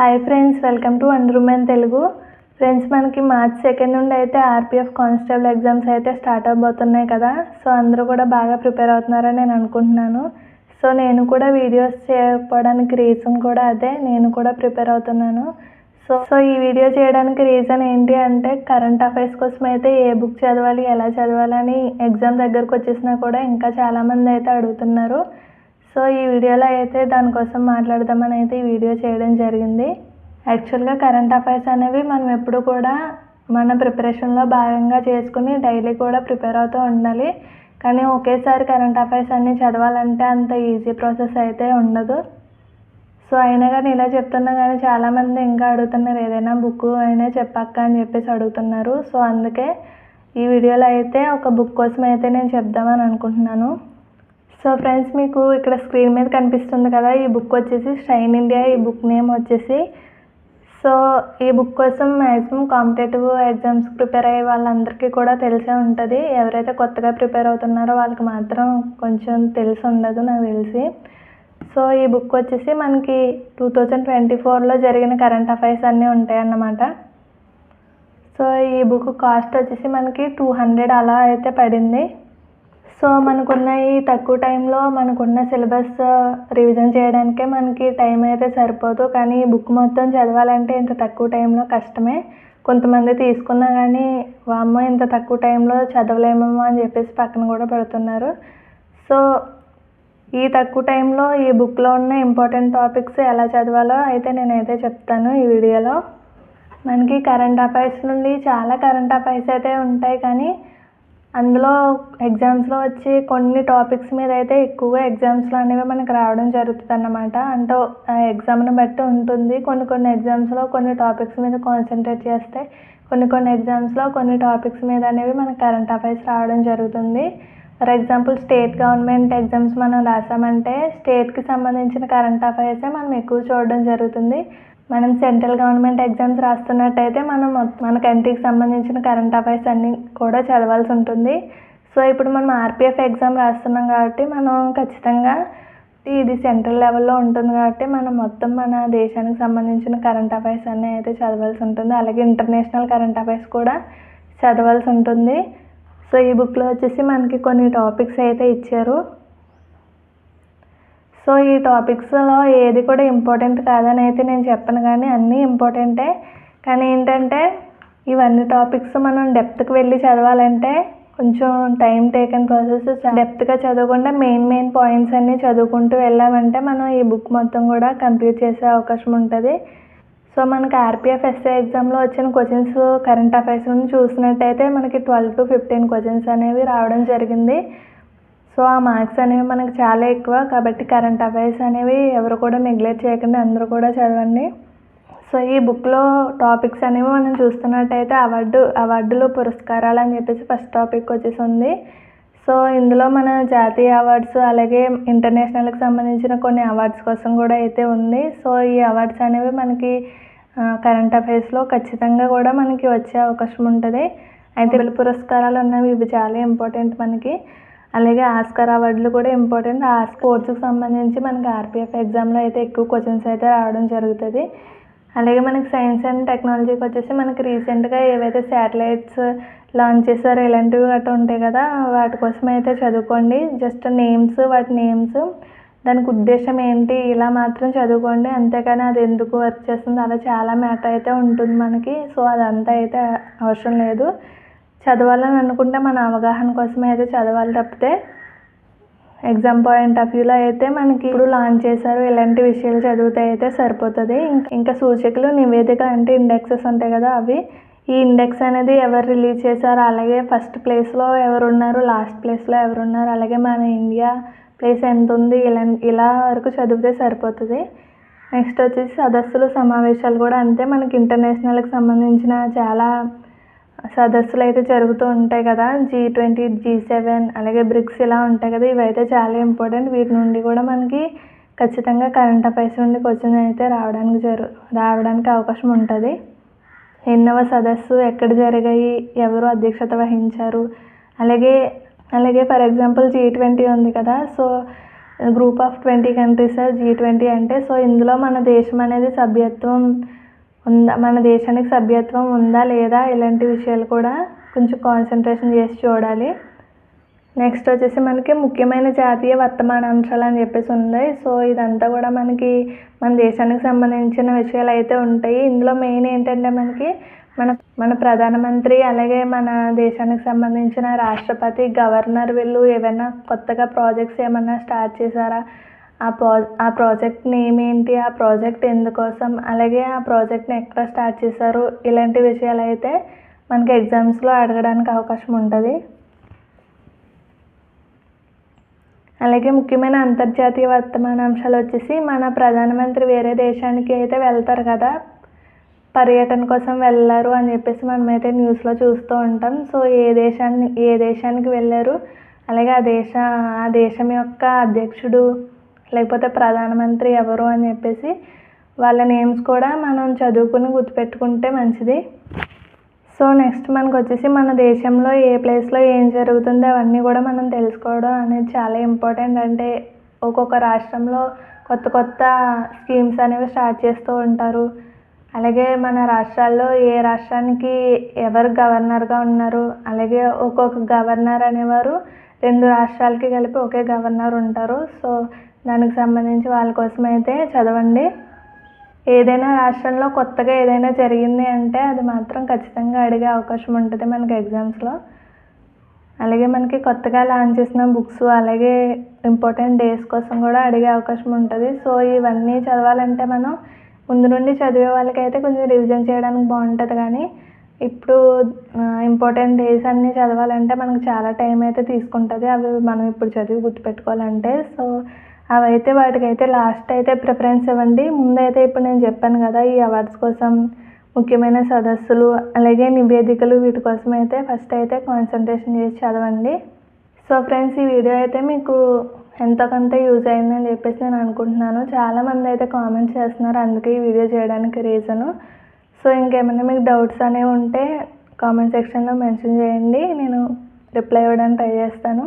Hi friends, welcome to one room Telugu. Friends, మనకి March 2 నుండి అయితే ఆర్పిఎఫ్ కానిస్టేబుల్ ఎగ్జామ్స్ అయితే స్టార్ట్ అవబోతున్నాయి కదా. సో అందరూ కూడా బాగా ప్రిపేర్ అవుతున్నారని నేను అనుకుంటున్నాను. సో నేను కూడా వీడియోస్ చేయకపోవడానికి రీజన్ కూడా అదే, నేను కూడా ప్రిపేర్ అవుతున్నాను. సో ఈ వీడియో చేయడానికి రీజన్ ఏంటి అంటే, కరెంట్ అఫైర్స్ కోసం అయితే ఏ బుక్ చదవాలి, ఎలా చదవాలని ఎగ్జామ్ దగ్గరకు వచ్చేసినా కూడా ఇంకా చాలామంది అయితే అడుగుతున్నారు. సో ఈ వీడియోలో అయితే దానికోసం మాట్లాడదామని అయితే ఈ వీడియో చేయడం జరిగింది. యాక్చువల్గా కరెంట్ అఫైర్స్ అనేవి మనం ఎప్పుడు కూడా మన ప్రిపరేషన్లో భాగంగా చేసుకుని డైలీ కూడా ప్రిపేర్ అవుతూ ఉండాలి. కానీ ఒకేసారి కరెంట్ అఫైర్స్ అన్నీ చదవాలంటే అంత ఈజీ ప్రాసెస్ అయితే ఉండదు. సో అయినా కానీ ఇలా చెప్తున్నా కానీ చాలామంది ఇంకా అడుగుతున్నారు, ఏదైనా బుక్ అయినా చెప్పక్క అని చెప్పేసి అడుగుతున్నారు. సో అందుకే ఈ వీడియోలో అయితే ఒక బుక్ కోసం అయితే నేను చెప్దామని అనుకుంటున్నాను. సో ఫ్రెండ్స్, మీకు ఇక్కడ స్క్రీన్ మీద కనిపిస్తుంది కదా, ఈ బుక్ వచ్చేసి షైన్ ఇండియా. ఈ బుక్ నేమ్ వచ్చేసి, సో ఈ బుక్ కోసం మ్యాక్సిమం కాంపిటేటివ్ ఎగ్జామ్స్ ప్రిపేర్ అయ్యే వాళ్ళందరికీ కూడా తెలిసే ఉంటుంది. ఎవరైతే కొత్తగా ప్రిపేర్ అవుతున్నారో వాళ్ళకి మాత్రం కొంచెం తెలిసి ఉండదు నాకు తెలిసి. సో ఈ బుక్ వచ్చేసి మనకి 2024లో జరిగిన కరెంట్ అఫైర్స్ అన్నీ ఉంటాయి అన్నమాట. సో ఈ బుక్ కాస్ట్ వచ్చేసి మనకి 200 అలా అయితే పడింది. సో మనకున్న ఈ తక్కువ టైంలో మనకున్న సిలబస్ రివిజన్ చేయడానికే మనకి టైం అయితే సరిపోదు. కానీ ఈ బుక్ మొత్తం చదవాలంటే ఇంత తక్కువ టైంలో కష్టమే. కొంతమంది తీసుకున్నా కానీ వామ్మో ఇంత తక్కువ టైంలో చదవలేమేమో అని చెప్పేసి పక్కన కూడా పెడుతున్నారు. సో ఈ తక్కువ టైంలో ఈ బుక్లో ఉన్న ఇంపార్టెంట్ టాపిక్స్ ఎలా చదవాలో అయితే నేనైతే చెప్తాను ఈ వీడియోలో. మనకి కరెంట్ అఫైర్స్ నుండి చాలా కరెంట్ అఫైర్స్ అయితే ఉంటాయి, కానీ అందులో ఎగ్జామ్స్లో వచ్చి కొన్ని టాపిక్స్ మీద అయితే ఎక్కువగా ఎగ్జామ్స్లో అనేవి మనకు రావడం జరుగుతుంది అన్నమాట. అంటే ఎగ్జామ్ని బట్టి ఉంటుంది. కొన్ని ఎగ్జామ్స్లో కొన్ని టాపిక్స్ మీద కాన్సన్ట్రేట్ చేస్తే, కొన్ని ఎగ్జామ్స్లో కొన్ని టాపిక్స్ మీద అనేవి మనకు కరెంట్ అఫైర్స్ రావడం జరుగుతుంది. For example state government exams మనం రాసామంటే స్టేట్కి సంబంధించిన కరెంట్ అఫైర్సే మనం ఎక్కువ చూడడం జరుగుతుంది. మనం సెంట్రల్ గవర్నమెంట్ ఎగ్జామ్స్ రాస్తున్నట్టయితే మన కంట్రీకి సంబంధించిన కరెంట్ అఫైర్స్ అన్నీ కూడా చదవాల్సి ఉంటుంది. సో ఇప్పుడు మనం ఆర్పిఎఫ్ ఎగ్జామ్ రాస్తున్నాం కాబట్టి మనం ఖచ్చితంగా ఇది సెంట్రల్ లెవెల్లో ఉంటుంది కాబట్టి మనం మొత్తం మన దేశానికి సంబంధించిన కరెంట్ అఫైర్స్ అన్నీ అయితే చదవాల్సి ఉంటుంది. అలాగే ఇంటర్నేషనల్ కరెంట్ అఫైర్స్ కూడా చదవాల్సి ఉంటుంది. సో ఈ బుక్లో వచ్చేసి మనకి కొన్ని టాపిక్స్ అయితే ఇచ్చారు. సో ఈ టాపిక్స్లో ఏది కూడా ఇంపార్టెంట్ కాదని అయితే నేను చెప్పను, కానీ అన్నీ ఇంపార్టెంటే. కానీ ఏంటంటే ఇవన్నీ టాపిక్స్ మనం డెప్త్కి వెళ్ళి చదవాలంటే కొంచెం టైం టేకన్ ప్రాసెస్. డెప్త్గా చదవకుండా మెయిన్ పాయింట్స్ అన్నీ చదువుకుంటూ వెళ్ళామంటే మనం ఈ బుక్ మొత్తం కూడా కంప్లీట్ చేసే అవకాశం ఉంటుంది. సో మనకి ఆర్పిఎఫ్ ఎస్ఏ ఎగ్జామ్లో వచ్చిన క్వశ్చన్స్ కరెంట్ అఫైర్స్ నుండి చూసినట్టయితే మనకి 12 to 15 క్వశ్చన్స్ అనేవి రావడం జరిగింది. సో ఆ మార్క్స్ అనేవి మనకు చాలా ఎక్కువ కాబట్టి కరెంట్ అఫైర్స్ అనేవి ఎవరు కూడా నెగ్లెక్ట్ చేయకుండా అందరూ కూడా చదవండి. సో ఈ బుక్లో టాపిక్స్ అనేవి మనం చూస్తున్నట్టయితే అవార్డులు పురస్కారాలు అని చెప్పేసి ఫస్ట్ టాపిక్ వచ్చేసి ఉంది. సో ఇందులో మన జాతీయ అవార్డ్స్ అలాగే ఇంటర్నేషనల్కి సంబంధించిన కొన్ని అవార్డ్స్ కోసం కూడా అయితే ఉంది. సో ఈ అవార్డ్స్ అనేవి మనకి కరెంట్ అఫైర్స్లో ఖచ్చితంగా కూడా మనకి వచ్చే అవకాశం ఉంటుంది. అయితే పురస్కారాలు ఉన్నవి ఇవి చాలా ఇంపార్టెంట్ మనకి. అలాగే ఆస్కార్ అవార్డులు కూడా ఇంపార్టెంట్. ఆ స్పోర్ట్స్కి సంబంధించి మనకి ఆర్పిఎఫ్ ఎగ్జామ్లో అయితే ఎక్కువ క్వశ్చన్స్ అయితే రావడం జరుగుతుంది. అలాగే మనకి సైన్స్ అండ్ టెక్నాలజీకి వచ్చేసి మనకి రీసెంట్గా ఏవైతే శాటిలైట్స్ లాంచ్ చేశారో ఇలాంటివి గట్రా ఉంటాయి కదా, వాటి కోసం అయితే చదువుకోండి. జస్ట్ వాటి నేమ్స్ దానికి ఉద్దేశం ఏంటి ఇలా మాత్రం చదువుకోండి, అంతేకాని అది ఎందుకు వర్క్ చేస్తుంది అలా చాలా మ్యాటర్ అయితే ఉంటుంది మనకి. సో అదంతా అయితే అవసరం లేదు. చదవాలని అనుకుంటే మన అవగాహన కోసమే అయితే చదవాలి తప్పితే ఎగ్జామ్ పాయింట్ ఆఫ్ వ్యూలో అయితే మనకి ఇప్పుడు లాంచ్ చేశారు ఇలాంటి విషయాలు చదివితే అయితే సరిపోతుంది. ఇంకా సూచికలు, నివేదిక అంటే ఇండెక్సెస్ ఉంటాయి కదా అవి. ఈ ఇండెక్స్ అనేది ఎవరు రిలీజ్ చేశారు, అలాగే ఫస్ట్ ప్లేస్లో ఎవరున్నారు, లాస్ట్ ప్లేస్లో ఎవరున్నారు, అలాగే మన ఇండియా ప్లేస్ ఎంత ఉంది, ఇలా వరకు చదివితే సరిపోతుంది. నెక్స్ట్ వచ్చేసి సదస్సులు సమావేశాలు కూడా అంతే. మనకి ఇంటర్నేషనల్కి సంబంధించిన చాలా సదస్సులు అయితే జరుగుతూ ఉంటాయి కదా, G20, G7 అలాగే బ్రిక్స్ ఇలా ఉంటాయి కదా, ఇవైతే చాలా ఇంపార్టెంట్. వీటి నుండి కూడా మనకి ఖచ్చితంగా కరెంట్ అఫైర్స్ నుండి క్వశ్చన్ అయితే రావడానికి అవకాశం ఉంటుంది. ఎన్నవ సదస్సు, ఎక్కడ జరిగాయి, ఎవరు అధ్యక్షత వహించారు, అలాగే ఫర్ ఎగ్జాంపుల్ G20 ఉంది కదా, so group of 20 countries G20 అంటే. సో ఇందులో మన దేశం అనేది సభ్యత్వం ఉందా, మన దేశానికి సభ్యత్వం ఉందా లేదా, ఇలాంటి విషయాలు కూడా కొంచెం కాన్సన్ట్రేషన్ చేసి చూడాలి. నెక్స్ట్ వచ్చేసి మనకి ముఖ్యమైన జాతీయ వర్తమానాంశాలు అని చెప్పేసి ఉంది. సో ఇదంతా కూడా మనకి మన దేశానికి సంబంధించిన విషయాలు అయితే ఉంటాయి. ఇందులో మెయిన్ ఏంటంటే మనకి మన ప్రధానమంత్రి, అలాగే మన దేశానికి సంబంధించిన రాష్ట్రపతి, గవర్నర్, వీళ్ళు ఏమైనా కొత్తగా ప్రాజెక్ట్స్ ఏమన్నా స్టార్ట్ చేశారా, ఆ ప్రాజెక్ట్ నేమ్ ఏంటి, ఆ ప్రాజెక్ట్ ఎందుకోసం, అలాగే ఆ ప్రాజెక్ట్ని ఎక్కడ స్టార్ట్ చేశారు, ఇలాంటి విషయాలు అయితే మనకి ఎగ్జామ్స్లో అడగడానికి అవకాశం ఉంటుంది. అలాగే ముఖ్యమైన అంతర్జాతీయ వర్తమానాంశాలు వచ్చేసి మన ప్రధానమంత్రి వేరే దేశానికి అయితే వెళ్తారు కదా, పర్యటన కోసం వెళ్ళారు అని చెప్పేసి మనమైతే న్యూస్లో చూస్తూ ఉంటాం. సో ఏ దేశానికి వెళ్ళారు, అలాగే ఆ దేశం యొక్క అధ్యక్షుడు లేకపోతే ప్రధానమంత్రి ఎవరు అని చెప్పేసి వాళ్ళ నేమ్స్ కూడా మనం చదువుకుని గుర్తుపెట్టుకుంటే మంచిది. సో నెక్స్ట్ మనకు వచ్చేసి మన దేశంలో ఏ ప్లేస్లో ఏం జరుగుతుందో అవన్నీ కూడా మనం తెలుసుకోవడం అనేది చాలా ఇంపార్టెంట్. అంటే ఒక్కొక్క రాష్ట్రంలో కొత్త స్కీమ్స్ అనేవి స్టార్ట్ చేస్తూ ఉంటారు. అలాగే మన రాష్ట్రాల్లో ఏ రాష్ట్రానికి ఎవరు గవర్నర్గా ఉన్నారు, అలాగే ఒక్కొక్క గవర్నర్ అనేవారు 2 రాష్ట్రాలకి కలిపి ఒకే గవర్నర్ ఉంటారు. సో దానికి సంబంధించి వాళ్ళ కోసం అయితే చదవండి. ఏదైనా రాష్ట్రంలో కొత్తగా ఏదైనా జరిగింది అంటే అది మాత్రం ఖచ్చితంగా అడిగే అవకాశం ఉంటుంది మనకి ఎగ్జామ్స్లో. అలాగే మనకి కొత్తగా లాంచ్ చేసిన బుక్స్, అలాగే ఇంపార్టెంట్ డేస్ కోసం కూడా అడిగే అవకాశం ఉంటుంది. సో ఇవన్నీ చదవాలంటే మనం ముందు నుండి చదివే వాళ్ళకైతే కొంచెం రివిజన్ చేయడానికి బాగుంటుంది. కానీ ఇప్పుడు ఇంపార్టెంట్ డేస్ అన్నీ చదవాలంటే మనకు చాలా టైం అయితే తీసుకుంటుంది. అవి మనం ఇప్పుడు చదివి గుర్తుపెట్టుకోవాలంటే. సో అవైతే వాటికైతే లాస్ట్ అయితే ప్రిఫరెన్స్ ఇవ్వండి. ముందైతే ఇప్పుడు నేను చెప్పాను కదా, ఈ అవార్డ్స్ కోసం ముఖ్యమైన సదస్సులు, అలాగే నివేదికలు, వీటి కోసం అయితే ఫస్ట్ అయితే కాన్సన్ట్రేషన్ చేసి చదవండి. సో ఫ్రెండ్స్, ఈ వీడియో అయితే మీకు ఎంతో కొంత యూజ్ అయిందని చెప్పేసి నేను అనుకుంటున్నాను. చాలామంది అయితే కామెంట్స్ చేస్తున్నారు, అందుకే ఈ వీడియో చేయడానికి రీజను. సో ఇంకేమైనా మీకు డౌట్స్ అనేవి ఉంటే కామెంట్ సెక్షన్లో మెన్షన్ చేయండి, నేను రిప్లై ఇవ్వడానికి ట్రై చేస్తాను.